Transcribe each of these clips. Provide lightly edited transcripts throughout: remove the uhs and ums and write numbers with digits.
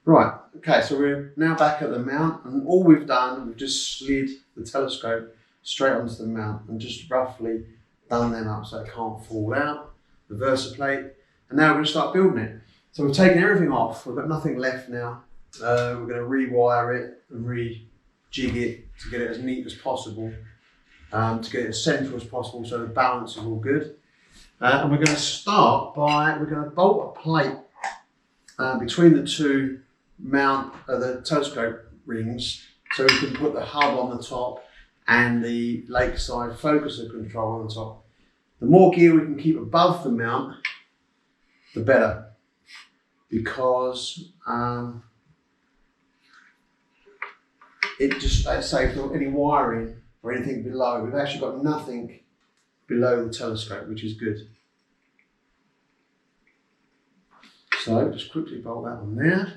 Right, okay, so we're now back at the mount, and all we've done, we've just slid the telescope straight onto the mount and just roughly done them up so it can't fall out, the Versa plate, and now we're going to start building it. So we've taken everything off, we've got nothing left now. We're going to rewire it and rejig it to get it as neat as possible, to get it as central as possible so the balance is all good. And we're going to start by, we're going to bolt a plate between the two the telescope rings, so we can put the hub on the top and the lakeside focuser control on the top. The more gear we can keep above the mount, the better, because it just saves any wiring or anything below. We've actually got nothing below the telescope, which is good. So just quickly bolt that on there.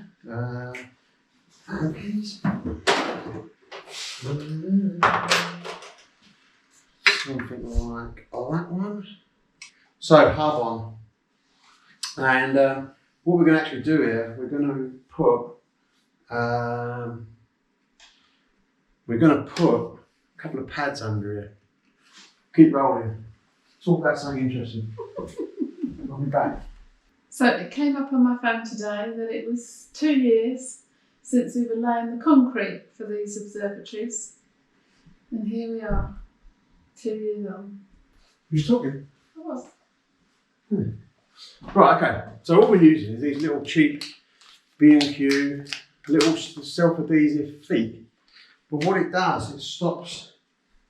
Something like that one. So hub on, and what we're going to actually do here, we're going to put a couple of pads under here. Keep rolling. Talk about something interesting. I'll be back. So it came up on my phone today that it was 2 years since we were laying the concrete for these observatories. And here we are, 2 years on. Were you talking? I was. Right, okay. So what we're using is these little cheap B&Q, little self-adhesive feet. But what it does, it stops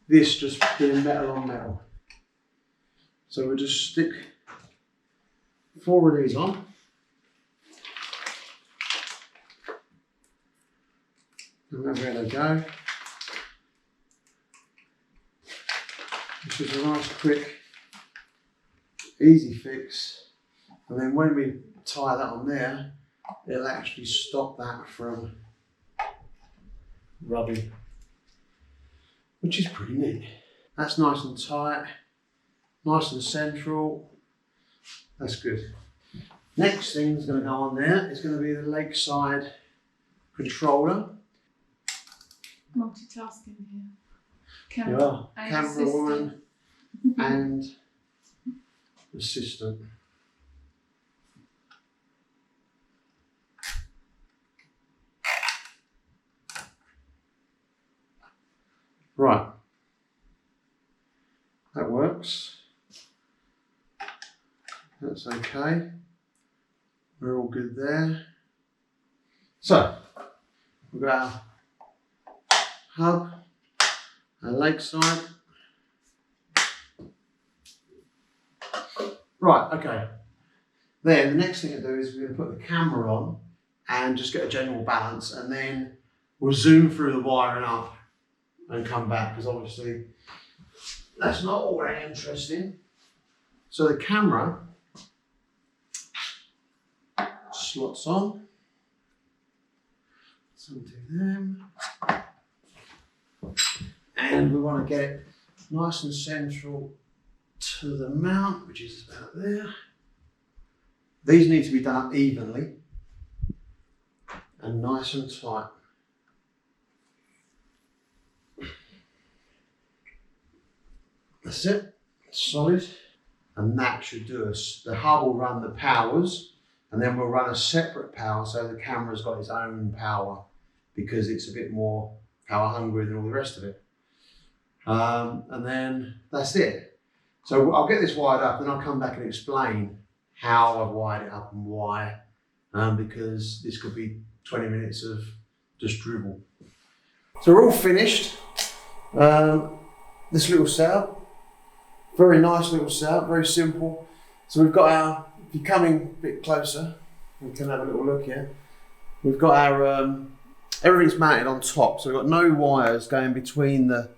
this just being metal on metal. So we'll just stick 4 of these on. And there they go. This is a nice, quick, easy fix. And then when we tie that on there, it'll actually stop that from rubbing, which is pretty neat. That's nice and tight, nice and central. That's good. Next thing that's going to go on there is going to be the lakeside controller. Multitasking here. Camera woman and assistant. Right. That works. That's okay. We're all good there. So, we've got our hub, our lakeside. Right, okay. Then the next thing to do is we're going to put the camera on and just get a general balance, and then we'll zoom through the wiring up and come back, because obviously that's not all that interesting. So the camera slots on, undo them, and we want to get it nice and central to the mount, which is about there. These need to be done up evenly and nice and tight. That's it, solid. And that should do us. The hub will run the powers, and then we'll run a separate power so the camera's got its own power, because it's a bit more power hungry than all the rest of it. And then that's it. So I'll get this wired up, and I'll come back and explain how I've wired it up and why, because this could be 20 minutes of just dribble. So we're all finished. This little setup, very nice little setup, very simple. So we've got our, if you're coming a bit closer, we can have a little look here. We've got our, everything's mounted on top, so we've got no wires going between the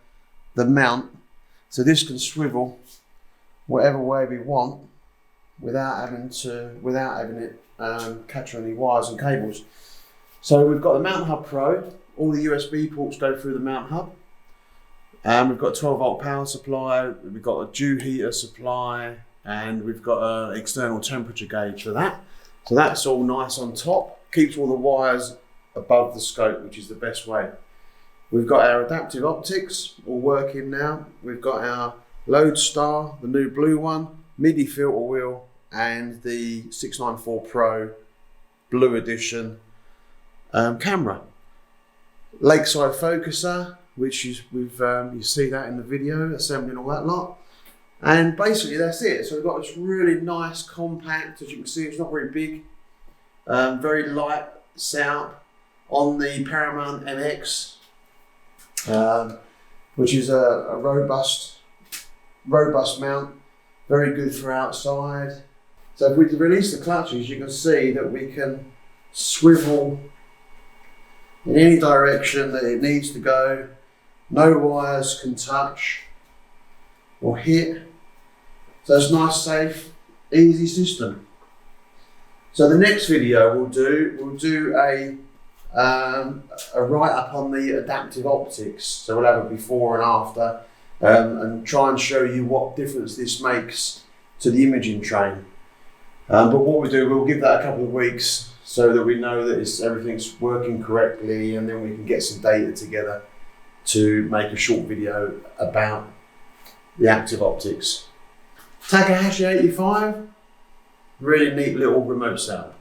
mount. So this can swivel whatever way we want without having it catch on any wires and cables. So we've got the Mount Hub Pro, all the USB ports go through the Mount Hub. We've got a 12 volt power supply, we've got a dew heater supply, and we've got an external temperature gauge for that. So that's all nice on top, keeps all the wires above the scope, which is the best way. We've got our adaptive optics all working now. We've got our Lodestar, the new blue one, MIDI filter wheel, and the 694 Pro Blue Edition camera. Lakeside focuser, which is you see that in the video, assembling all that lot. And basically that's it. So we've got this really nice compact, as you can see, it's not very big, very light setup on the Paramount MX, which is a robust mount, very good for outside. So if we release the clutches, you can see that we can swivel in any direction that it needs to go. No wires can touch or hit. So it's nice, safe, easy system. So the next video we'll do a write-up on the adaptive optics. So we'll have a before and after, and try and show you what difference this makes to the imaging train. But what we do, we'll give that a couple of weeks so that we know that everything's working correctly, and then we can get some data together to make a short video about the active optics. Takahashi 85, really neat little remote setup.